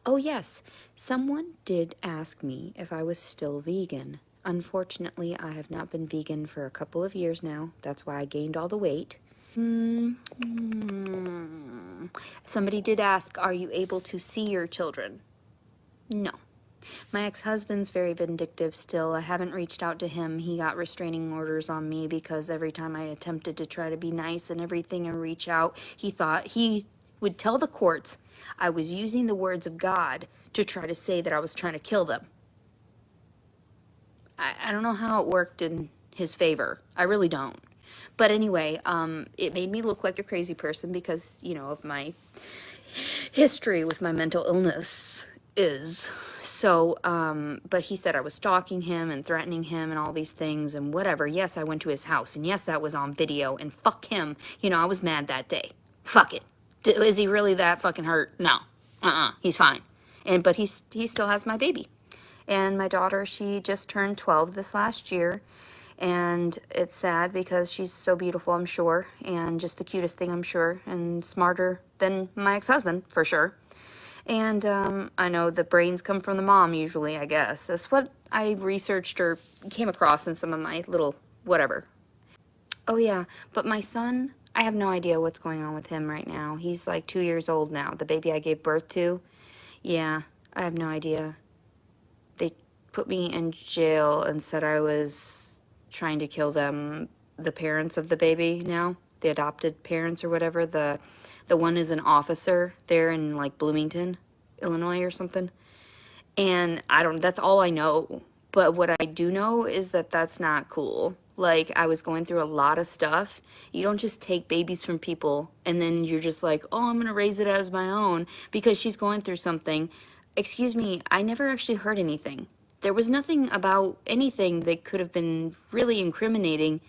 Oh, yes, someone did ask me if I was still vegan. Unfortunately, I have not been vegan for a couple of years now. That's why I gained all the weight. Somebody did ask, are you able to see your children? No. My ex-husband's very vindictive still. I haven't reached out to him. He got restraining orders on me because every time I attempted to try to be nice and everything and reach out, he thought he would tell the courts I was using the words of God to try to say that I was trying to kill them. I don't know how it worked in his favor. I really don't. But anyway, it made me look like a crazy person because, you know, of my history with my mental illness is. So, but he said I was stalking him and threatening him and all these things and whatever. Yes, I went to his house and yes, that was on video and fuck him. You know, I was mad that day. Fuck it. Is he really that fucking hurt? No. He's fine. But he still has my baby. And my daughter, she just turned 12 this last year. And it's sad because she's so beautiful, I'm sure, and just the cutest thing, I'm sure, and smarter than my ex-husband, for sure. And I know the brains come from the mom, usually, I guess. That's what I researched or came across in some of my little whatever. Oh, yeah, but my son, I have no idea what's going on with him right now. He's like 2 years old now. The baby I gave birth to, yeah, I have no idea. They put me in jail and said I was trying to kill them, the parents of the baby now, the adopted parents or whatever. The one is an officer there in like Bloomington, Illinois or something. And that's all I know. But what I do know is that that's not cool. Like, I was going through a lot of stuff. You don't just take babies from people and then you're just like, oh, I'm going to raise it as my own because she's going through something. Excuse me, I never actually heard anything. There was nothing about anything that could have been really incriminating.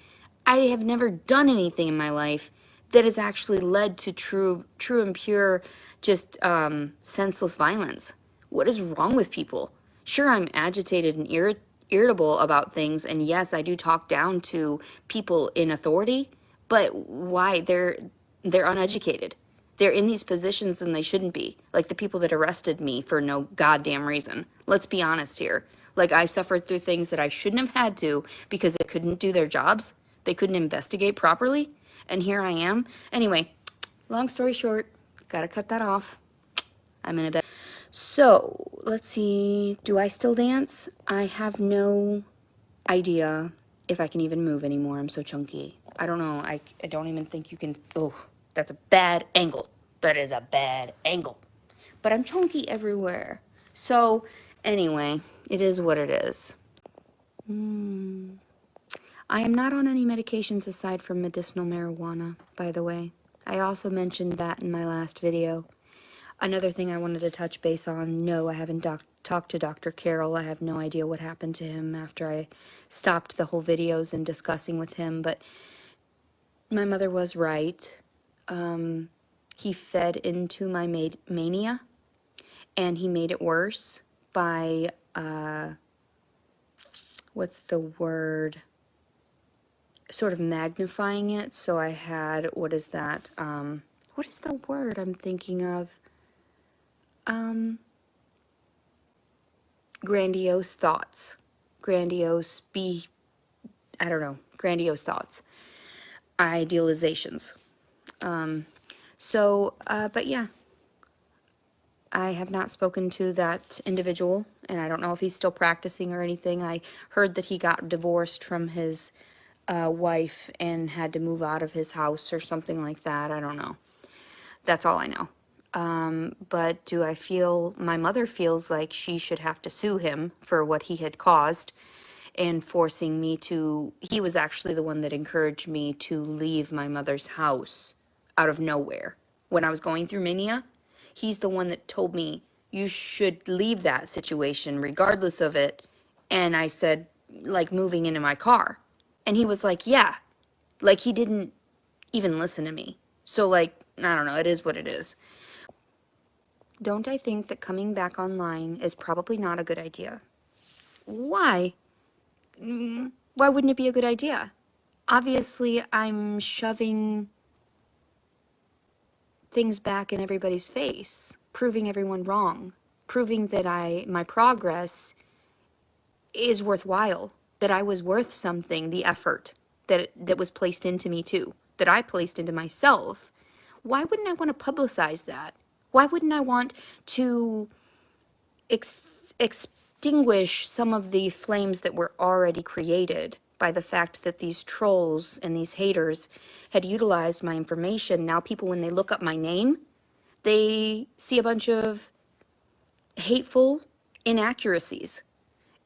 I have never done anything in my life that has actually led to true and pure, just senseless violence. What is wrong with people? Sure, I'm agitated and irritable about things, and yes, I do talk down to people in authority, but why? They're uneducated. They're in these positions and they shouldn't be. Like the people that arrested me for no goddamn reason. Let's be honest here. Like, I suffered through things that I shouldn't have had to because they couldn't do their jobs. They couldn't investigate properly. And here I am. Anyway, long story short, gotta cut that off. I'm in a bed. So, let's see. Do I still dance? I have no idea if I can even move anymore. I'm so chunky. I don't know. I don't even think you can. Oh, that's a bad angle. That is a bad angle. But I'm chunky everywhere. So, anyway, it is what it is. I am not on any medications aside from medicinal marijuana, by the way. I also mentioned that in my last video. Another thing I wanted to touch base on, no, I haven't talked to Dr. Carroll. I have no idea what happened to him after I stopped the whole videos and discussing with him, but my mother was right. He fed into my mania, and he made it worse by, what's the word? Sort of magnifying it. So I had, what is that? What is the word I'm thinking of? Grandiose thoughts. Grandiose grandiose thoughts. Idealizations. But yeah, I have not spoken to that individual, and I don't know if he's still practicing or anything. I heard that he got divorced from his wife and had to move out of his house or something like that. I don't know. That's all I know. But do I feel, my mother feels like she should have to sue him for what he had caused and forcing me to, he was actually the one that encouraged me to leave my mother's house out of nowhere. When I was going through mania, he's the one that told me, you should leave that situation regardless of it. And I said, like, moving into my car. And he was like, yeah. Like, he didn't even listen to me. So, like, I don't know, it is what it is. Don't I think that coming back online is probably not a good idea? Why? Why wouldn't it be a good idea? Obviously, I'm shoving things back in everybody's face, proving everyone wrong, proving that my progress is worthwhile, that I was worth something, the effort that was placed into me too, that I placed into myself. Why wouldn't I want to publicize that? Why wouldn't I want to extinguish some of the flames that were already created by the fact that these trolls and these haters had utilized my information? Now people, when they look up my name, they see a bunch of hateful inaccuracies.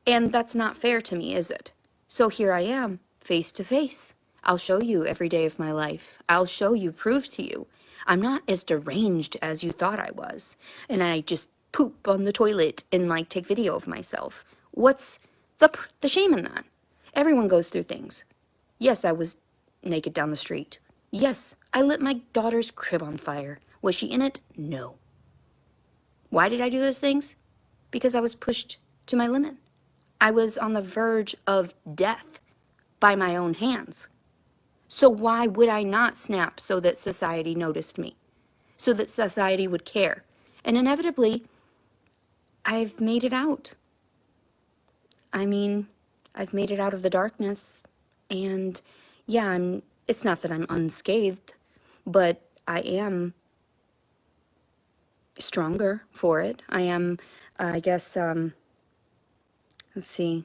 And that's not fair to me, is it? So here I am, face to face. I'll show you every day of my life. I'll show you, prove to you. I'm not as deranged as you thought I was. And I just poop on the toilet and like take video of myself. What's the shame in that? Everyone goes through things. Yes, I was naked down the street. Yes, I lit my daughter's crib on fire. Was she in it? No. Why did I do those things? Because I was pushed to my limit. I was on the verge of death by my own hands. So why would I not snap so that society noticed me? So that society would care? And inevitably, I've made it out. I mean, I've made it out of the darkness. And yeah, it's not that I'm unscathed, but I am stronger for it. I am, I guess, let's see,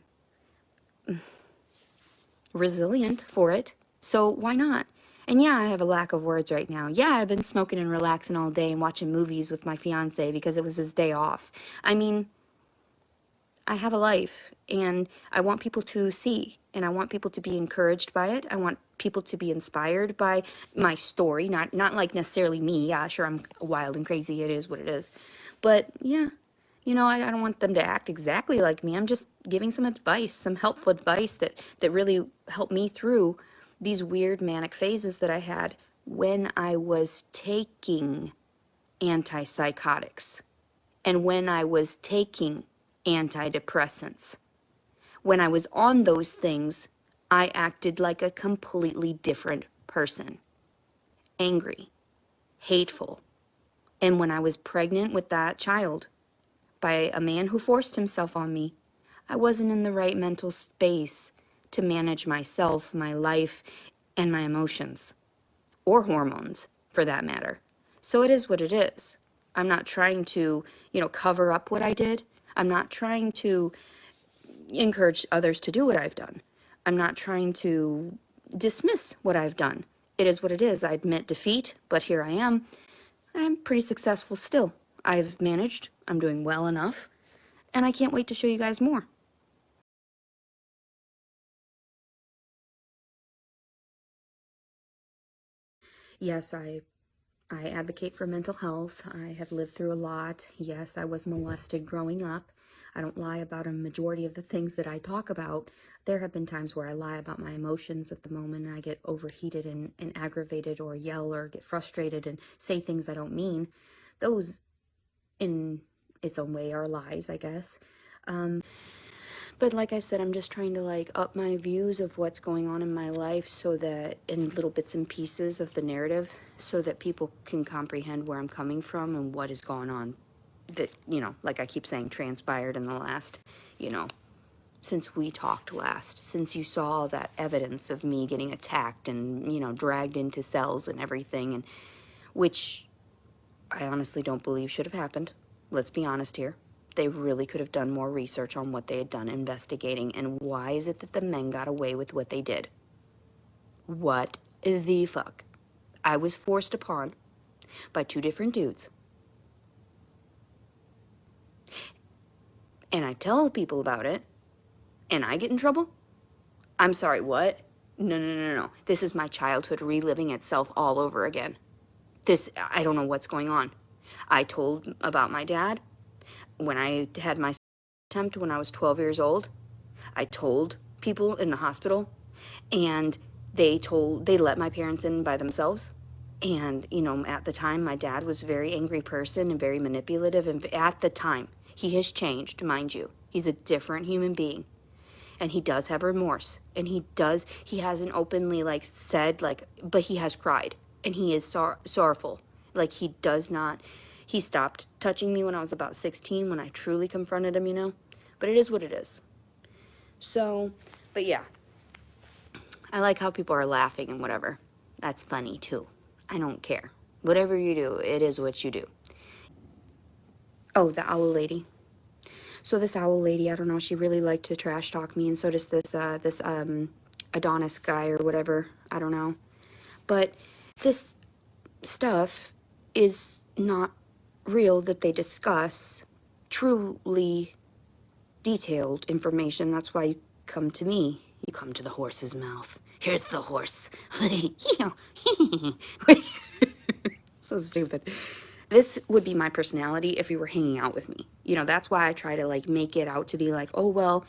resilient for it. So why not? And yeah, I have a lack of words right now. Yeah, I've been smoking and relaxing all day and watching movies with my fiance because it was his day off. I mean, I have a life and I want people to see, and I want people to be encouraged by it. I want people to be inspired by my story, not like necessarily me. Yeah, sure, I'm wild and crazy. It is what it is. But yeah, you know, I don't want them to act exactly like me. I'm just giving some advice, some helpful advice that really helped me through these weird manic phases that I had when I was taking antipsychotics and when I was taking antidepressants. When I was on those things, I acted like a completely different person. Angry, hateful. And when I was pregnant with that child by a man who forced himself on me, I wasn't in the right mental space to manage myself, my life, and my emotions, or hormones, for that matter. So it is what it is. I'm not trying to, cover up what I did. I'm not trying to encourage others to do what I've done. I'm not trying to dismiss what I've done. It is what it is. I admit defeat, but here I am. I'm pretty successful still. I've managed. I'm doing well enough. And I can't wait to show you guys more. Yes, I advocate for mental health. I have lived through a lot. Yes, I was molested growing up. I don't lie about a majority of the things that I talk about. There have been times where I lie about my emotions at the moment and I get overheated and aggravated or yell or get frustrated and say things I don't mean. Those, in its own way, are lies, I guess. But like I said, I'm just trying to up my views of what's going on in my life so that in little bits and pieces of the narrative so that people can comprehend where I'm coming from and what is going on that, like I keep saying, transpired in the last, since we talked last, since you saw that evidence of me getting attacked and, dragged into cells and everything, and which I honestly don't believe should have happened. Let's be honest here. They really could have done more research on what they had done investigating, and why is it that the men got away with what they did? What the fuck? I was forced upon by two different dudes. And I tell people about it, and I get in trouble? I'm sorry, what? No. This is my childhood reliving itself all over again. I don't know what's going on. I told about my dad when I had my attempt when I was 12 years old. I told people in the hospital, and they let my parents in by themselves. And, at the time, my dad was a very angry person and very manipulative. And at the time, he has changed, mind you. He's a different human being. And he does have remorse. And he hasn't openly, said, but he has cried. And he is sorrowful. Like, he does not, he stopped touching me when I was about 16 when I truly confronted him, you know? But it is what it is. So, but yeah. I like how people are laughing and whatever. That's funny too. I don't care. Whatever you do, it is what you do. Oh, the owl lady. So this owl lady, I don't know, she really liked to trash talk me, and so does this Adonis guy or whatever. I don't know. But this stuff is not real that they discuss. Truly detailed information. That's why you come to me. You come to the horse's mouth. Here's the horse. So stupid. This would be my personality if you were hanging out with me. You know, that's why I try to like make it out to be like, oh, well,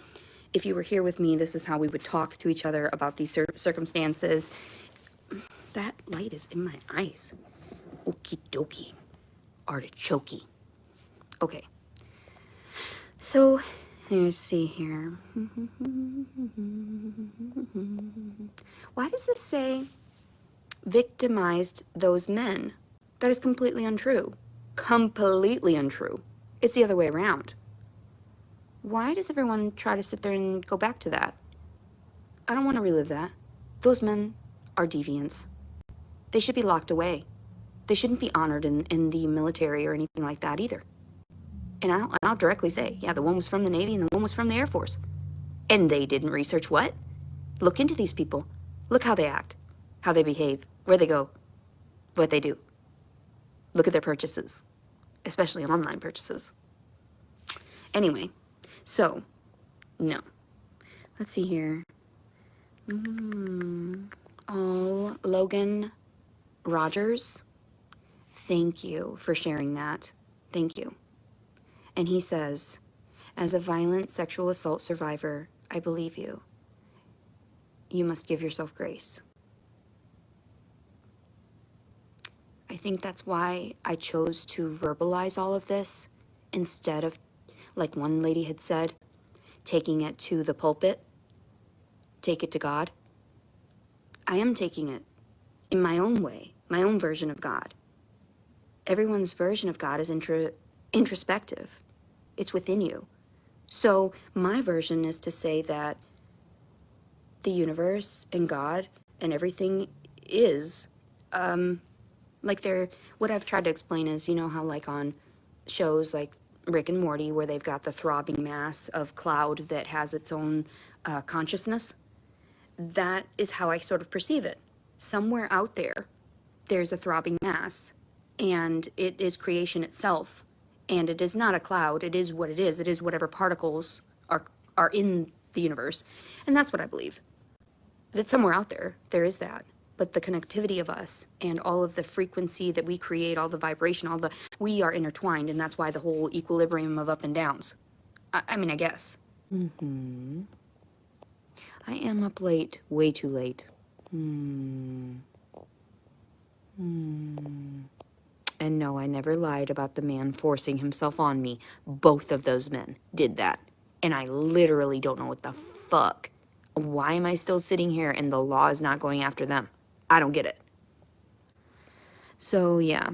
if you were here with me, this is how we would talk to each other about these circumstances. That light is in my eyes. Okie dokie. Artichoke. Okay. So, let's see here. Why does this say victimized those men? That is completely untrue. Completely untrue. It's the other way around. Why does everyone try to sit there and go back to that? I don't want to relive that. Those men are deviants. They should be locked away. They shouldn't be honored in the military or anything like that either. And I'll directly say, yeah, the one was from the Navy and the one was from the Air Force. And they didn't research what? Look into these people. Look how they act, how they behave, where they go, what they do. Look at their purchases, especially online purchases. Anyway, so, no. Let's see here. Oh, Logan Rogers, thank you for sharing that. Thank you. And he says, as a violent sexual assault survivor, I believe you. You must give yourself grace. I think that's why I chose to verbalize all of this instead of, like one lady had said, taking it to the pulpit, take it to God. I am taking it in my own way, my own version of God. Everyone's version of God is introspective. It's within you. So my version is to say that the universe and God and everything is, like what I've tried to explain is, you know how like on shows like Rick and Morty where they've got the throbbing mass of cloud that has its own consciousness? That is how I sort of perceive it. Somewhere out there, there's a throbbing mass, and it is creation itself. And it is not a cloud. It is what it is. It is whatever particles are in the universe. And that's what I believe. That somewhere out there, there is that. But the connectivity of us and all of the frequency that we create, all the vibration, we are intertwined, and that's why the whole equilibrium of up and downs. I mean, I guess. I am up late, way too late. And no, I never lied about the man forcing himself on me. Both of those men did that. And I literally don't know what the fuck. Why am I still sitting here and the law is not going after them? I don't get it. So, yeah.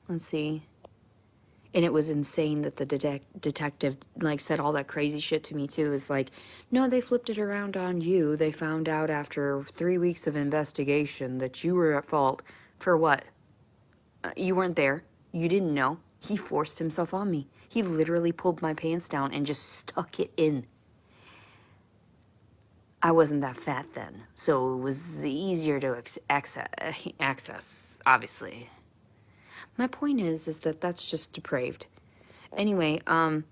Let's see. And it was insane that the detective, like, said all that crazy shit to me, too. It's like, no, they flipped it around on you. They found out after 3 weeks of investigation that you were at fault. For what? You weren't there. You didn't know. He forced himself on me. He literally pulled my pants down and just stuck it in. I wasn't that fat then, so it was easier to access, obviously. My point is that that's just depraved. Anyway, why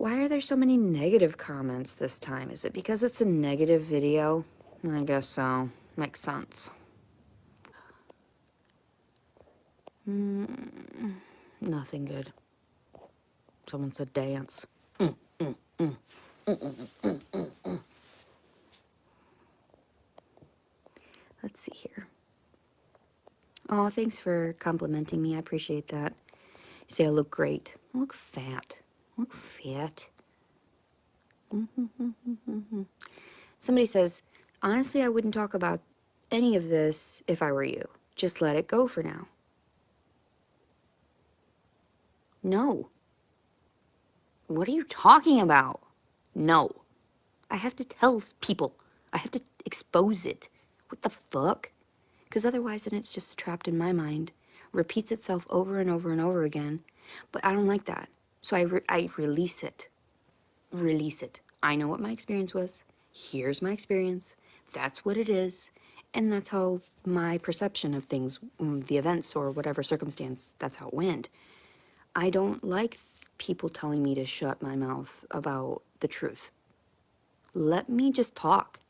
are there so many negative comments this time? Is it because it's a negative video? I guess so. Makes sense. Nothing good. Someone said dance. Let's see here. Oh, thanks for complimenting me. I appreciate that. You say I look great. I look fat. I look fat. Somebody says, Honestly, I wouldn't talk about any of this if I were you. Just let it go for now. No. What are you talking about? No. I have to tell people. I have to expose it. What the fuck? Because otherwise then it's just trapped in my mind. Repeats itself over and over and over again. But I don't like that. So I release it. Release it. I know what my experience was. Here's my experience. That's what it is. And that's how my perception of things, the events or whatever circumstance, that's how it went. I don't like people telling me to shut my mouth about the truth. Let me just talk.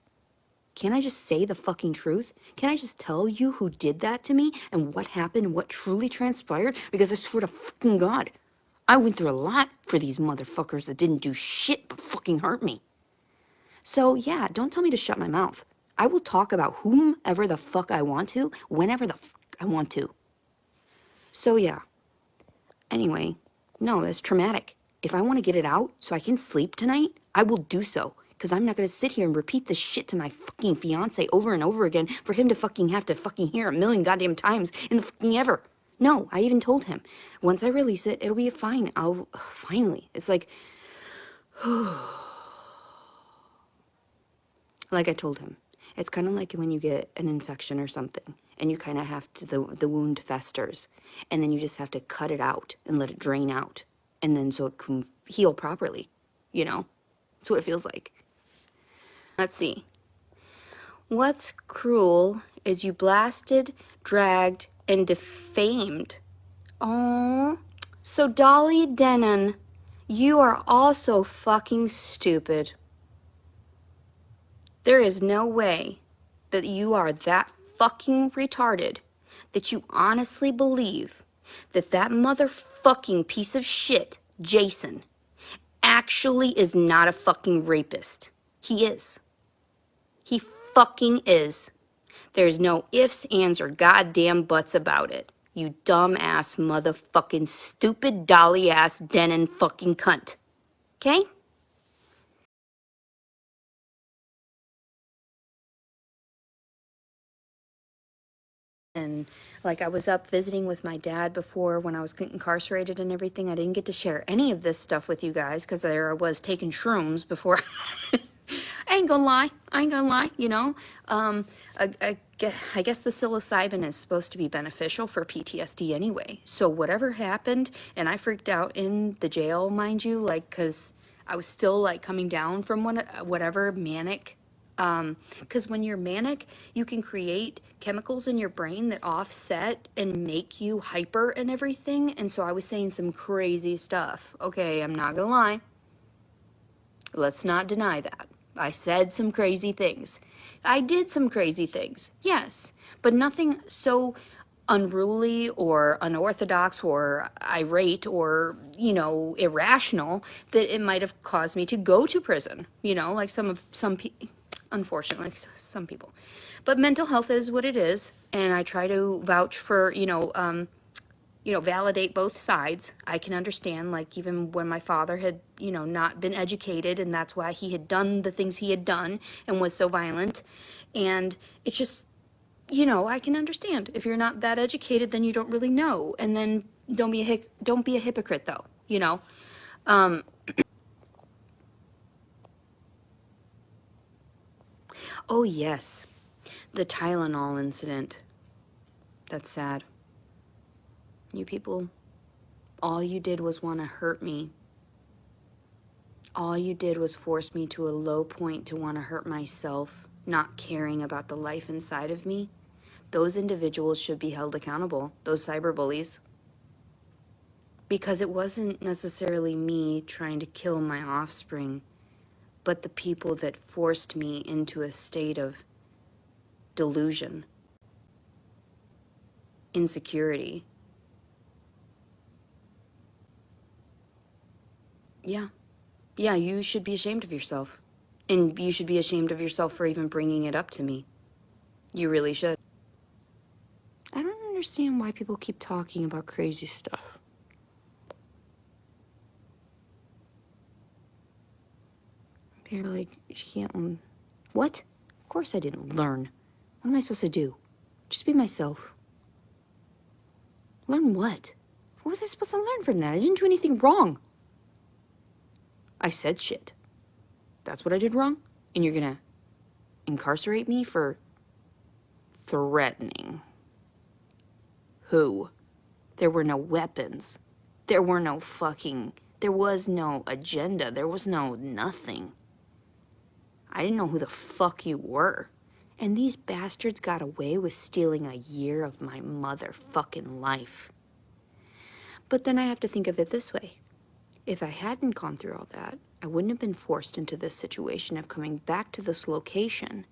Can't I just say the fucking truth? Can I just tell you who did that to me and what happened, what truly transpired? Because I swear to fucking God, I went through a lot for these motherfuckers that didn't do shit but fucking hurt me. So yeah, don't tell me to shut my mouth. I will talk about whomever the fuck I want to, whenever the fuck I want to. So yeah. Anyway, no, that's traumatic. If I want to get it out so I can sleep tonight, I will do so. Because I'm not going to sit here and repeat this shit to my fucking fiance over and over again for him to fucking have to fucking hear a million goddamn times in the fucking ever. No, I even told him. Once I release it, it'll be fine. Finally. It's like I told him. It's kind of like when you get an infection or something and you kind of have to, the wound festers and then you just have to cut it out and let it drain out. And then so it can heal properly, you know? That's what it feels like. Let's see. What's cruel is you blasted, dragged, and defamed. Oh, so Dolly Denon, you are also fucking stupid. There is no way that you are that fucking retarded that you honestly believe that that motherfucking piece of shit, Jason, actually is not a fucking rapist. He is. He fucking is. There's no ifs, ands, or goddamn buts about it. You dumbass motherfucking stupid dolly ass Denon fucking cunt. Okay? And like I was up visiting with my dad before when I was incarcerated and everything. I didn't get to share any of this stuff with you guys because there I was taking shrooms before. I ain't gonna lie. I ain't gonna lie, you know. I guess the psilocybin is supposed to be beneficial for PTSD anyway. So whatever happened, and I freaked out in the jail, mind you, like, because I was still like coming down from whatever manic. Because when you're manic, you can create chemicals in your brain that offset and make you hyper and everything. And so I was saying some crazy stuff. Okay, I'm not gonna lie. Let's not deny that. I said some crazy things. I did some crazy things, yes, but nothing so unruly or unorthodox or irate or, you know, irrational that it might have caused me to go to prison, you know, like some people, unfortunately, some people. But mental health is what it is, and I try to vouch for, validate both sides. I can understand, like, even when my father had, not been educated, and that's why he had done the things he had done and was so violent. And it's just, I can understand. If you're not that educated, then you don't really know. And then don't be a hypocrite, though, Oh, yes. The Tylenol incident. That's sad. You people, all you did was want to hurt me. All you did was force me to a low point to want to hurt myself, not caring about the life inside of me. Those individuals should be held accountable, those cyberbullies. Because it wasn't necessarily me trying to kill my offspring, but the people that forced me into a state of delusion, insecurity. Yeah. Yeah, you should be ashamed of yourself. And you should be ashamed of yourself for even bringing it up to me. You really should. I don't understand why people keep talking about crazy stuff. They're like, she can't. What? Of course I didn't learn. What am I supposed to do? Just be myself. Learn what? What was I supposed to learn from that? I didn't do anything wrong. I said shit. That's what I did wrong? And you're gonna incarcerate me for threatening? Who? There were no weapons. There was no agenda. There was no nothing. I didn't know who the fuck you were. And these bastards got away with stealing a year of my motherfucking life. But then I have to think of it this way. If I hadn't gone through all that, I wouldn't have been forced into this situation of coming back to this location,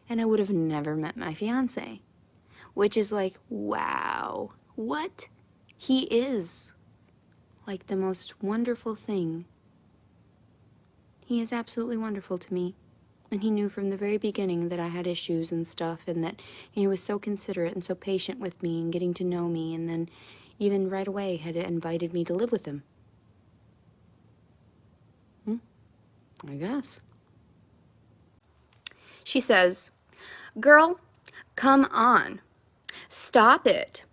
and I would have never met my fiance. Which is like, wow, what? He is like the most wonderful thing. He is absolutely wonderful to me. And he knew from the very beginning that I had issues and stuff, and that he was so considerate and so patient with me and getting to know me, and then even right away had invited me to live with him. I guess. She says, girl, come on. Stop it.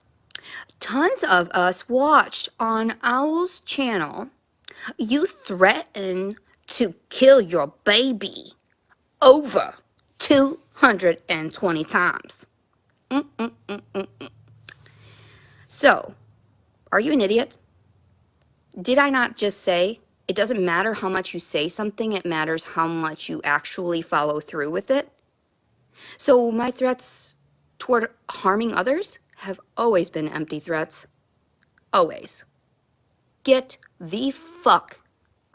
Tons of us watched on Owl's channel. You threatened to kill your baby over 220 times. So, are you an idiot? Did I not just say it doesn't matter how much you say something, it matters how much you actually follow through with it? So my threats toward harming others have always been empty threats. Always. Get the fuck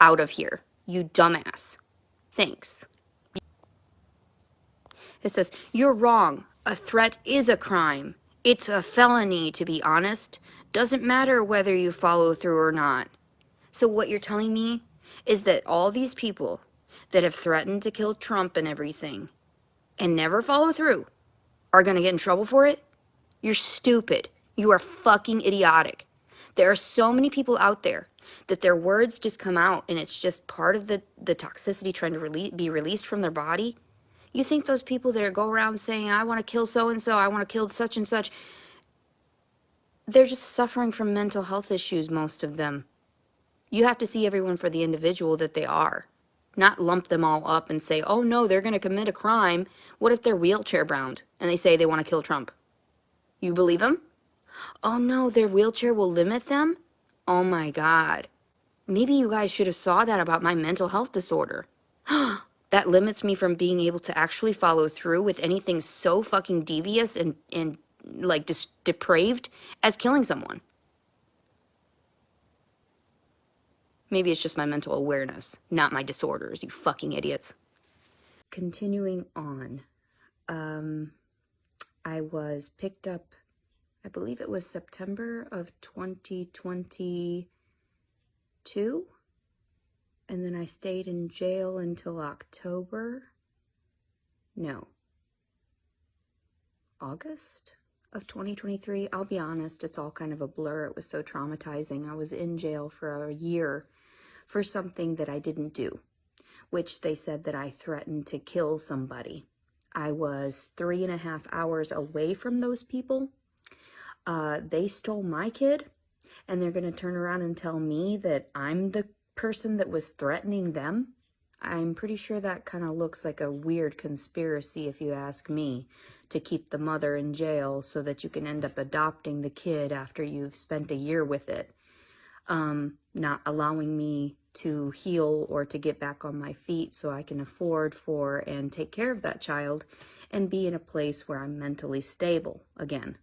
out of here, you dumbass. Thanks. It says, you're wrong. A threat is a crime. It's a felony, to be honest. Doesn't matter whether you follow through or not. So what you're telling me is that all these people that have threatened to kill Trump and everything and never follow through are going to get in trouble for it? You're stupid. You are fucking idiotic. There are so many people out there that their words just come out and it's just part of the toxicity trying to be released from their body. You think those people that go around saying, I want to kill so-and-so, I want to kill such and such, they're just suffering from mental health issues, most of them. You have to see everyone for the individual that they are. Not lump them all up and say, oh no, they're going to commit a crime. What if they're wheelchair bound and they say they want to kill Trump? You believe them? Oh no, their wheelchair will limit them? Oh my God. Maybe you guys should have saw that about my mental health disorder. That limits me from being able to actually follow through with anything so fucking devious and like depraved as killing someone. Maybe it's just my mental awareness, not my disorders, you fucking idiots. Continuing on, I was picked up, I believe it was September of 2022, and then I stayed in jail until August of 2023. I'll be honest, it's all kind of a blur. It was so traumatizing. I was in jail for a year for something that I didn't do, which they said that I threatened to kill somebody. I was 3.5 hours away from those people. They stole my kid, and they're going to turn around and tell me that I'm the person that was threatening them. I'm pretty sure that kind of looks like a weird conspiracy, if you ask me, to keep the mother in jail so that you can end up adopting the kid after you've spent a year with it. Not allowing me to heal or to get back on my feet so I can afford for and take care of that child and be in a place where I'm mentally stable again.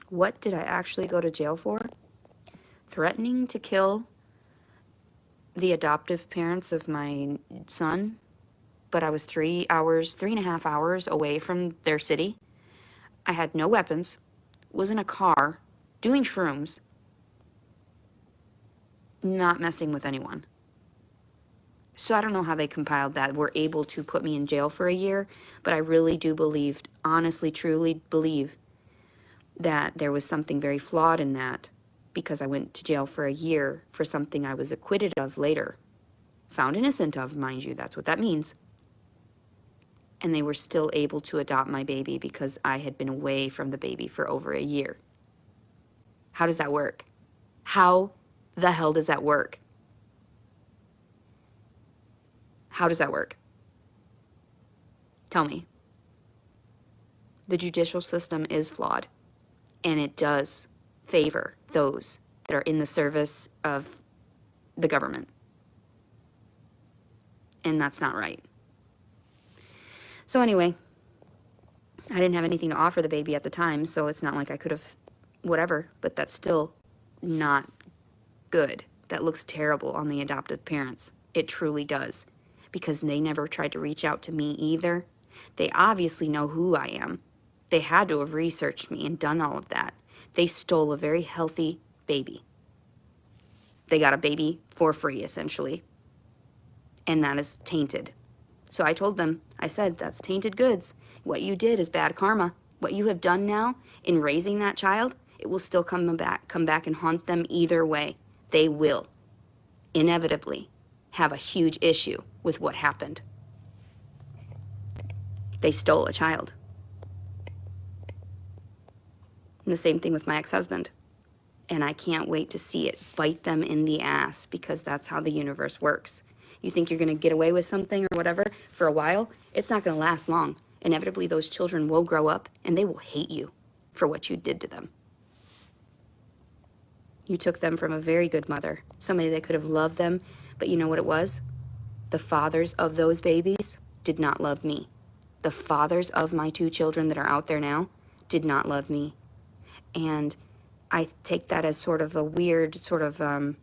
What did I actually go to jail for? Threatening to kill the adoptive parents of my son, but I was 3.5 hours away from their city. I had no weapons, was in a car, doing shrooms, not messing with anyone. So I don't know how they compiled that, were able to put me in jail for a year, but I really do believe, honestly, truly believe that there was something very flawed in that, because I went to jail for a year for something I was acquitted of later. Found innocent of, mind you, that's what that means. and they were still able to adopt my baby because I had been away from the baby for over a year. How does that work? How the hell does that work? How does that work? Tell me. The judicial system is flawed, and it does favor those that are in the service of the government. And that's not right. So anyway, I didn't have anything to offer the baby at the time, so it's not like I could have whatever, but that's still not good. That looks terrible on the adoptive parents. It truly does, because they never tried to reach out to me either. They obviously know who I am. They had to have researched me and done all of that. They stole a very healthy baby. They got a baby for free, essentially. And that is tainted. So I told them, I said, that's tainted goods. What you did is bad karma. What you have done now in raising that child, it will still come back and haunt them either way. They will inevitably have a huge issue with what happened. They stole a child. And the same thing with my ex-husband. And I can't wait to see it bite them in the ass, because that's how the universe works. You think you're going to get away with something or whatever for a while? It's not going to last long. Inevitably, those children will grow up and they will hate you for what you did to them. You took them from a very good mother, somebody that could have loved them, but you know what it was? The fathers of those babies did not love me. The fathers of my 2 children that are out there now did not love me. And I take that as sort of a weird sort of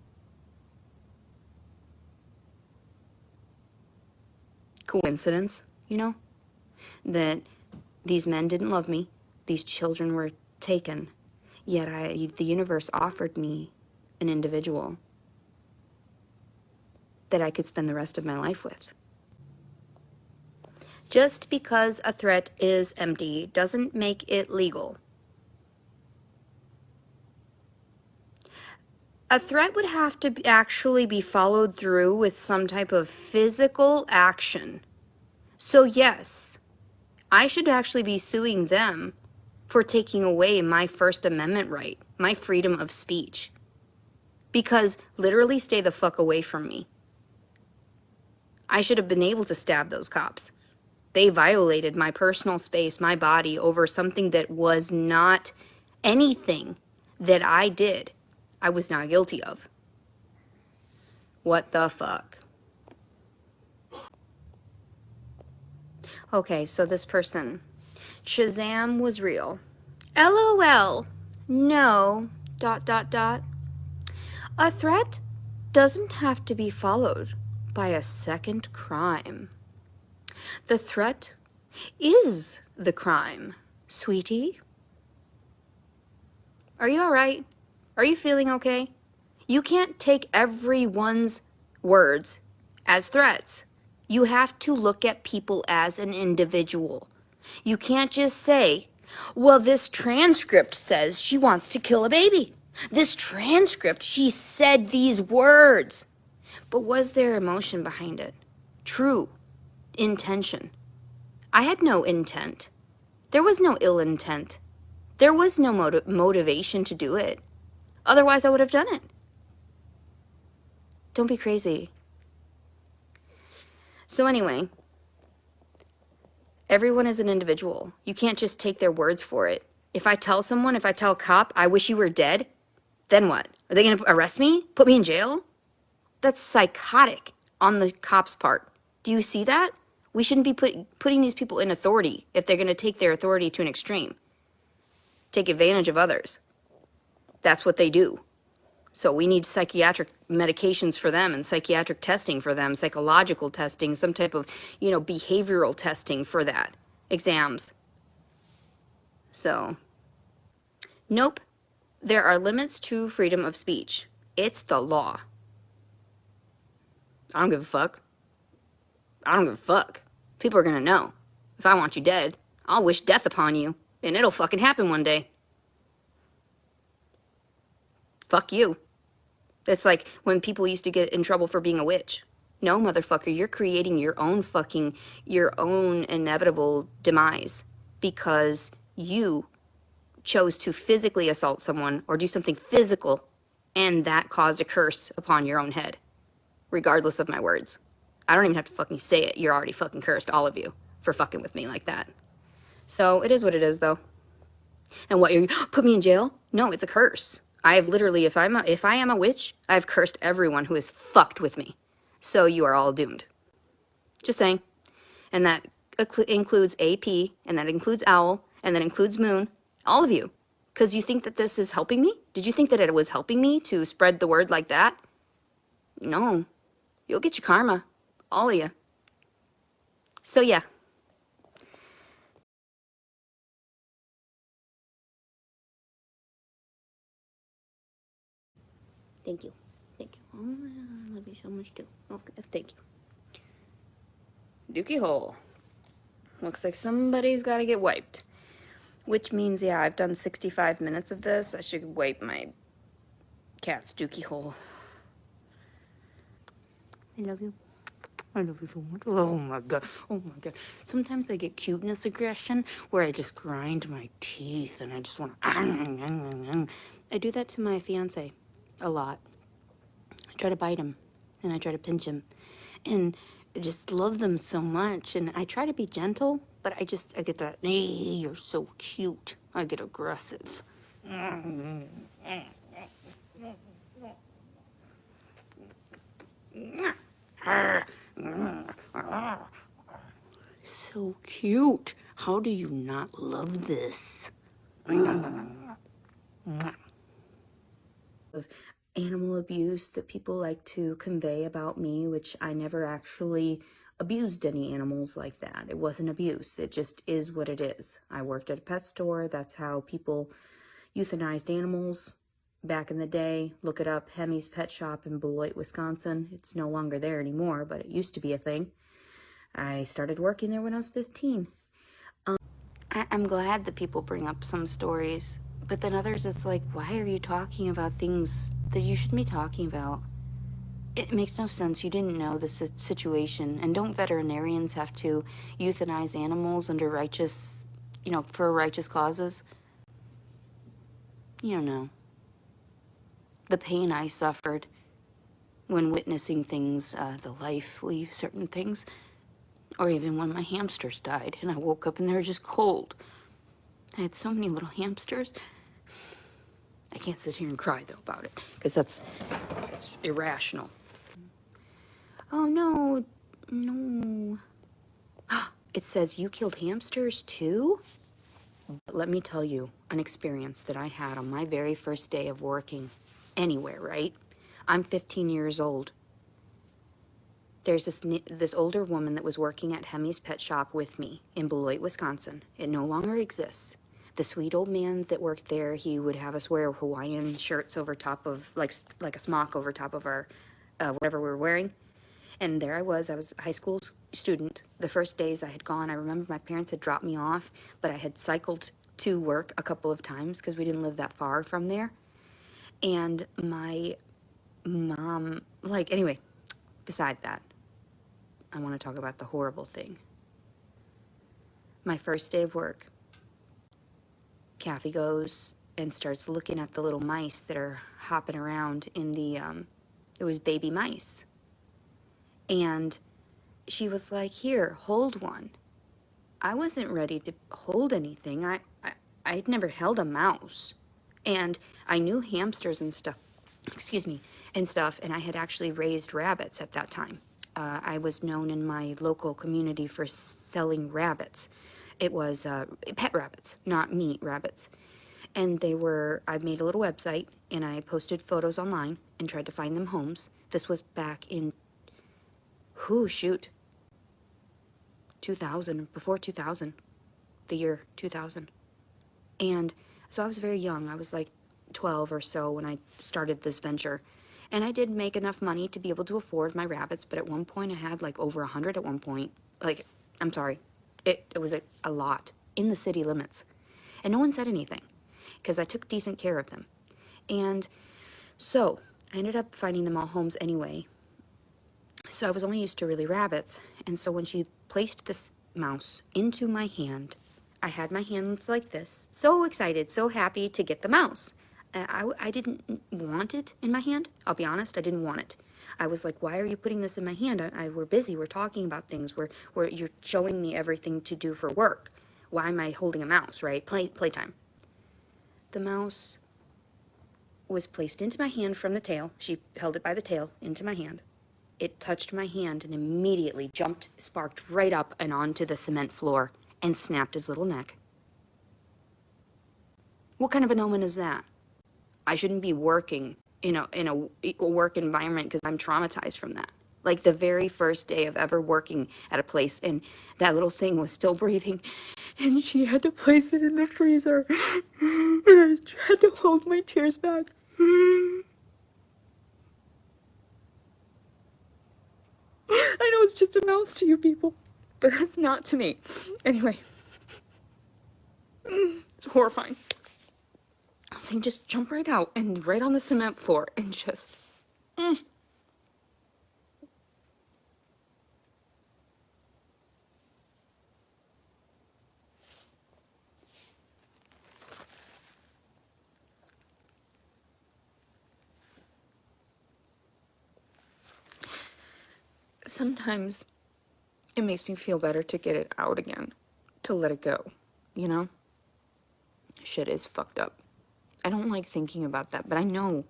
coincidence, you know, that these men didn't love me. These children were taken. Yet the universe offered me an individual that I could spend the rest of my life with. Just because a threat is empty doesn't make it legal. A threat would have to actually be followed through with some type of physical action. So yes, I should actually be suing them for taking away my First Amendment right, my freedom of speech. Because literally, stay the fuck away from me. I should have been able to stab those cops. They violated my personal space, my body, over something that was not anything that I did. I was not guilty of. What the fuck? Okay, so this person, Shazam was real. LOL. No. ... A threat doesn't have to be followed by a second crime. The threat is the crime, sweetie. Are you all right? Are you feeling okay? You can't take everyone's words as threats. You have to look at people as an individual. You can't just say, well, this transcript says she wants to kill a baby. This transcript, she said these words. But was there emotion behind it? True intention. I had no intent. There was no ill intent. There was no motivation to do it. Otherwise, I would have done it. Don't be crazy. So anyway, everyone is an individual. You can't just take their words for it. If I tell a cop, I wish you were dead, then what? Are they going to arrest me? Put me in jail? That's psychotic on the cop's part. Do you see that? We shouldn't be putting these people in authority if they're going to take their authority to an extreme. Take advantage of others. That's what they do. So we need psychiatric medications for them and psychiatric testing for them, psychological testing, some type of, behavioral testing for that. Exams. So, nope. There are limits to freedom of speech. It's the law. I don't give a fuck. I don't give a fuck. People are gonna know. If I want you dead, I'll wish death upon you, and it'll fucking happen one day. Fuck you. It's like when people used to get in trouble for being a witch. No, motherfucker, you're creating your own inevitable demise because you chose to physically assault someone or do something physical, and that caused a curse upon your own head, regardless of my words. I don't even have to fucking say it. You're already fucking cursed, all of you, for fucking with me like that. So it is what it is, though. And what, you put me in jail? No, it's a curse. I have literally, if I am a witch, I've cursed everyone who has fucked with me. So you are all doomed. Just saying. And that includes AP, and that includes Owl, and that includes Moon, all of you. Because you think that this is helping me? Did you think that it was helping me to spread the word like that? No. You'll get your karma. All of you. So yeah. Thank you. Thank you. Oh, I love you so much too. Okay, thank you. Dookie hole. Looks like somebody's got to get wiped. Which means, yeah, I've done 65 minutes of this. I should wipe my cat's dookie hole. I love you. I love you so much. Oh my god. Oh my god. Sometimes I get cuteness aggression where I just grind my teeth and I just want to. I do that to my fiance a lot. I try to bite him and I try to pinch him. And I just love them so much. And I try to be gentle, but I get that, hey, you're so cute. I get aggressive. So cute. How do you not love this? Of animal abuse that people like to convey about me, which I never actually abused any animals like that. It wasn't abuse. It just is what it is. I worked at a pet store. That's how people euthanized animals back in the day. Look it up, Hemi's Pet Shop in Beloit, Wisconsin. It's no longer there anymore, but it used to be a thing. I started working there when I was 15. I'm glad that people bring up some stories, but then others it's like, why are you talking about things that you shouldn't be talking about? It makes no sense. You didn't know the situation. And don't veterinarians have to euthanize animals under righteous, for righteous causes? You don't know. The pain I suffered when witnessing things, the life leave certain things, or even when my hamsters died and I woke up and they were just cold. I had so many little hamsters. I can't sit here and cry though about it because that's irrational. Oh no, no. It says you killed hamsters too? But let me tell you an experience that I had on my very first day of working anywhere, right? I'm 15 years old. There's this older woman that was working at Hemi's Pet Shop with me in Beloit, Wisconsin. It no longer exists. The sweet old man that worked there, he would have us wear Hawaiian shirts over top of, like a smock over top of our, whatever we were wearing. And there I was a high school student. The first days I had gone, I remember my parents had dropped me off, but I had cycled to work a couple of times because we didn't live that far from there. And my mom, anyway, beside that, I want to talk about the horrible thing. My first day of work, Kathy goes and starts looking at the little mice that are hopping around in it was baby mice. And she was like, here, hold one. I wasn't ready to hold anything. I'd never held a mouse. And I knew hamsters and stuff, and I had actually raised rabbits at that time. I was known in my local community for selling rabbits. It was pet rabbits, not meat rabbits. And I made a little website and I posted photos online and tried to find them homes. This was back in, 2000, before 2000, the year 2000. And so I was very young. I was like 12 or so when I started this venture. And I did make enough money to be able to afford my rabbits, but at one point I had like over 100 at one point. I'm sorry, it was a lot in the city limits. And no one said anything because I took decent care of them. And so I ended up finding them all homes anyway. So I was only used to really rabbits. And so when she placed this mouse into my hand, I had my hands like this, so excited, so happy to get the mouse. I didn't want it in my hand. I'll be honest, I didn't want it. I was like, why are you putting this in my hand? We're busy, we're talking about things, you're showing me everything to do for work. Why am I holding a mouse, right? Playtime. The mouse was placed into my hand from the tail. She held it by the tail into my hand. It touched my hand and immediately jumped, sparked right up and onto the cement floor and snapped his little neck. What kind of an omen is that? I shouldn't be working in a work environment because I'm traumatized from that. Like the very first day of ever working at a place, and that little thing was still breathing, and she had to place it in the freezer, and I had to hold my tears back. I know it's just a mouse to you people, but that's not to me. Anyway, it's horrifying. The thing just jumped right out and right on the cement floor and just... Sometimes it makes me feel better to get it out again, to let it go, you know? Shit is fucked up. I don't like thinking about that, but I know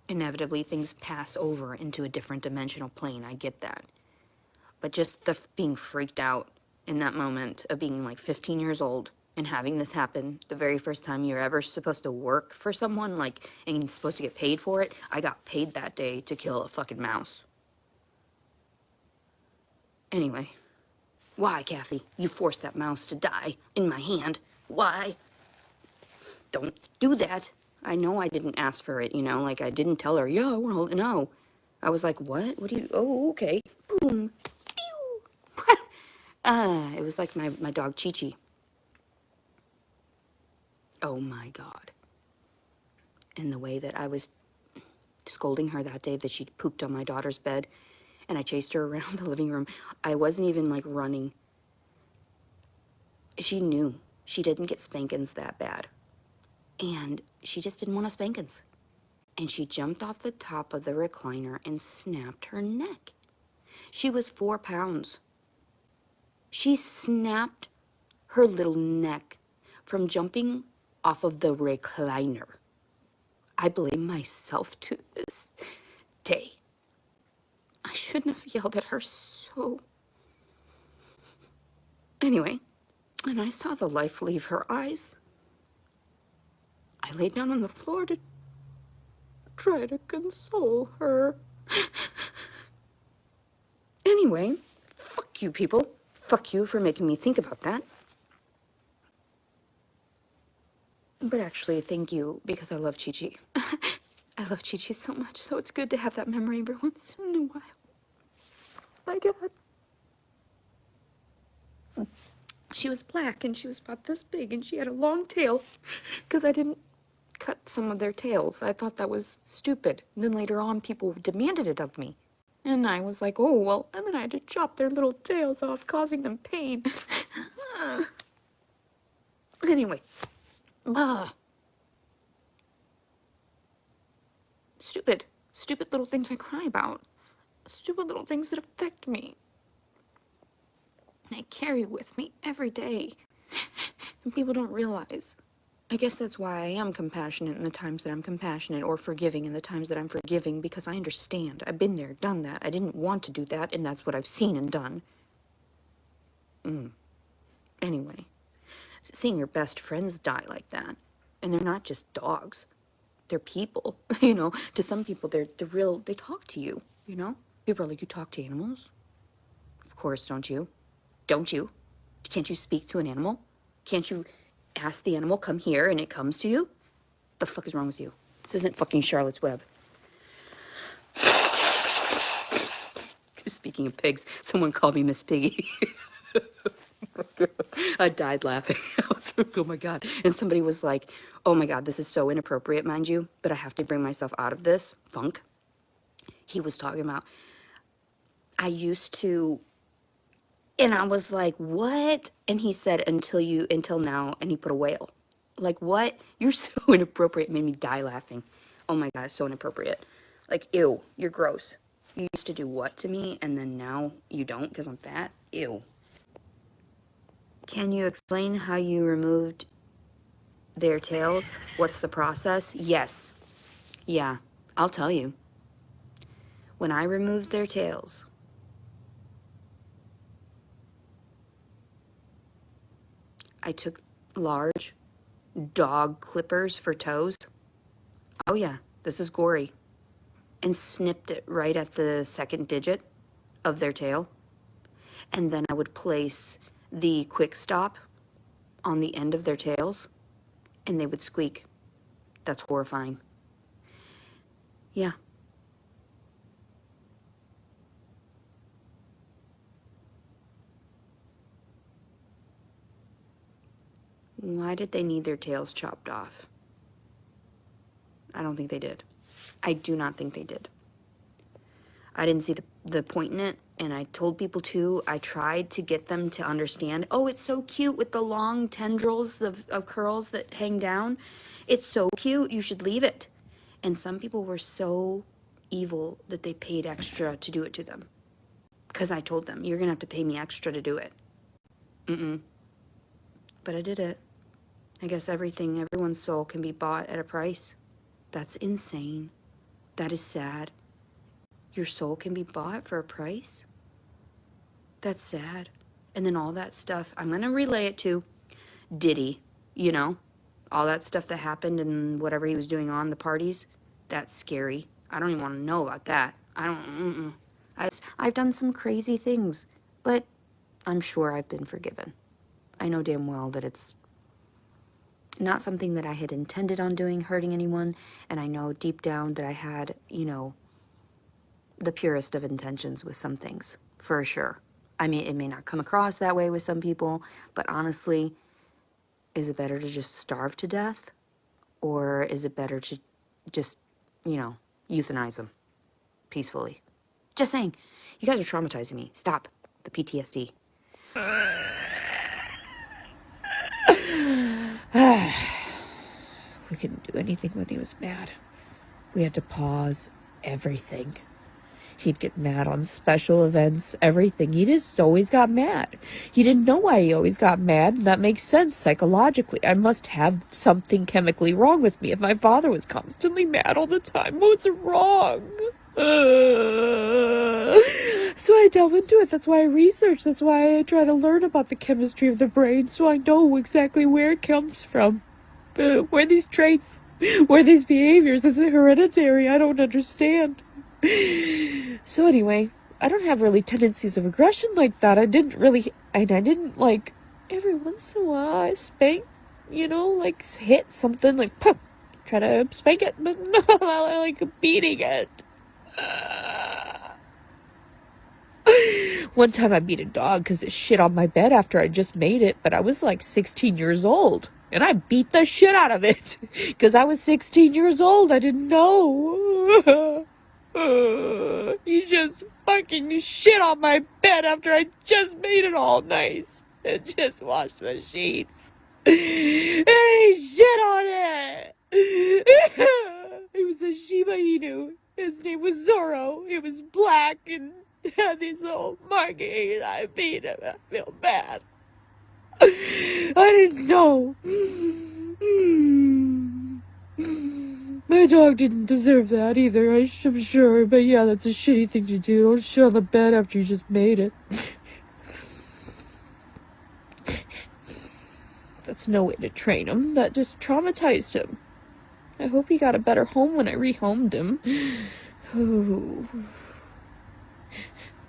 inevitably things pass over into a different dimensional plane. I get that. But just the being freaked out in that moment of being like 15 years old and having this happen the very first time you're ever supposed to work for someone, like, and supposed to get paid for it. I got paid that day to kill a fucking mouse. Anyway, why, Kathy? You forced that mouse to die in my hand. Why? Don't do that. I know I didn't ask for it, you know, like I didn't tell her, yeah, I want to hold it. No. I was like, what? What do you, oh, okay. Boom. Pew. It was like my dog Chi-Chi. Oh my God. And the way that I was scolding her that day that she pooped on my daughter's bed and I chased her around the living room. I wasn't even like running. She knew she didn't get spankings that bad. And she just didn't want a spankings. And she jumped off the top of the recliner and snapped her neck. She was 4 pounds. She snapped her little neck from jumping off of the recliner. I blame myself to this day. I shouldn't have yelled at her so. Anyway, and I saw the life leave her eyes. I laid down on the floor to try to console her. Anyway, fuck you people. Fuck you for making me think about that. But actually, thank you, because I love Chi-Chi. I love Chi-Chi so much, so it's good to have that memory every once in a while. My God. She was black, and she was about this big, and she had a long tail, because I didn't cut some of their tails. I thought that was stupid. And then later on, people demanded it of me. And I was like, oh, well, and then I had to chop their little tails off, causing them pain. Anyway. Stupid little things I cry about. Stupid little things that affect me. And I carry with me every day. And people don't realize. I guess that's why I am compassionate in the times that I'm compassionate, or forgiving in the times that I'm forgiving, because I understand. I've been there, done that. I didn't want to do that, and that's what I've seen and done. Anyway, seeing your best friends die like that, and they're not just dogs. They're people, you know. To some people, they're real, they talk to you, you know. People are like, you talk to animals? Of course, don't you? Don't you? Can't you speak to an animal? Can't you ask the animal, come here, and it comes to you? The fuck is wrong with you? This isn't fucking Charlotte's Web. Speaking of pigs, someone called me Miss Piggy. I died laughing. I was like, oh my God. And somebody was like, oh my God, this is so inappropriate, mind you, but I have to bring myself out of this funk. He was talking about I used to, and I was like, what? And he said, until now, and he put a whale. Like, what? You're so inappropriate. It made me die laughing. Oh my God, so inappropriate. Like, ew, you're gross. You used to do what to me, and then now you don't because I'm fat? Ew. Can you explain how you removed their tails? What's the process? Yes. Yeah, I'll tell you. When I removed their tails, I took large dog clippers for toes. Oh yeah, this is gory. And snipped it right at the second digit of their tail. And then I would place the quick stop on the end of their tails, and they would squeak. That's horrifying. Yeah. Why did they need their tails chopped off? I don't think they did. I do not think they did. I didn't see the point in it, and I told people too. I tried to get them to understand, oh, it's so cute with the long tendrils of curls that hang down. It's so cute, you should leave it. And some people were so evil that they paid extra to do it to them. Because I told them, you're going to have to pay me extra to do it. But I did it. I guess everyone's soul can be bought at a price. That's insane. That is sad. Your soul can be bought for a price? That's sad. And then all that stuff, I'm going to relay it to Diddy, you know? All that stuff that happened and whatever he was doing on the parties, that's scary. I don't even want to know about that. I've done some crazy things, but I'm sure I've been forgiven. I know damn well that it's not something that I had intended on doing, hurting anyone, and I know deep down that I had, the purest of intentions with some things, for sure. I mean, it may not come across that way with some people, but honestly, is it better to just starve to death? Or is it better to just, euthanize them peacefully? Just saying. You guys are traumatizing me. Stop the PTSD. We couldn't do anything when he was mad. We had to pause everything. He'd get mad on special events, everything. He just always got mad. He didn't know why he always got mad, and that makes sense psychologically. I must have something chemically wrong with me if my father was constantly mad all the time. What's wrong? That's why I delve into it. That's why I research. That's why I try to learn about the chemistry of the brain so I know exactly where it comes from. Where these traits, where these behaviors, is it hereditary? I don't understand. So anyway, I don't have really tendencies of aggression like that. I didn't every once in a while I spank, hit something, try to spank it, but not like beating it. One time I beat a dog because it shit on my bed after I just made it, but I was 16 years old. And I beat the shit out of it because I was 16 years old. I didn't know. You just fucking shit on my bed after I just made it all nice and just washed the sheets. And he shit on it. It was a Shiba Inu. His name was Zorro. It was black and had these little markings. I beat him. I feel bad. I didn't know. My dog didn't deserve that either, I'm sure. But yeah, that's a shitty thing to do. Don't shit on the bed after you just made it. That's no way to train him. That just traumatized him. I hope he got a better home when I rehomed him. Oh.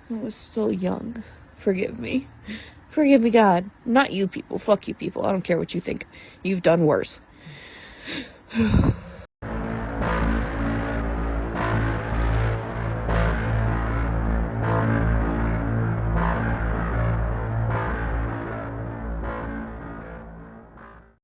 I was still young. Forgive me. Forgive me, God. Not you people. Fuck you people. I don't care what you think. You've done worse.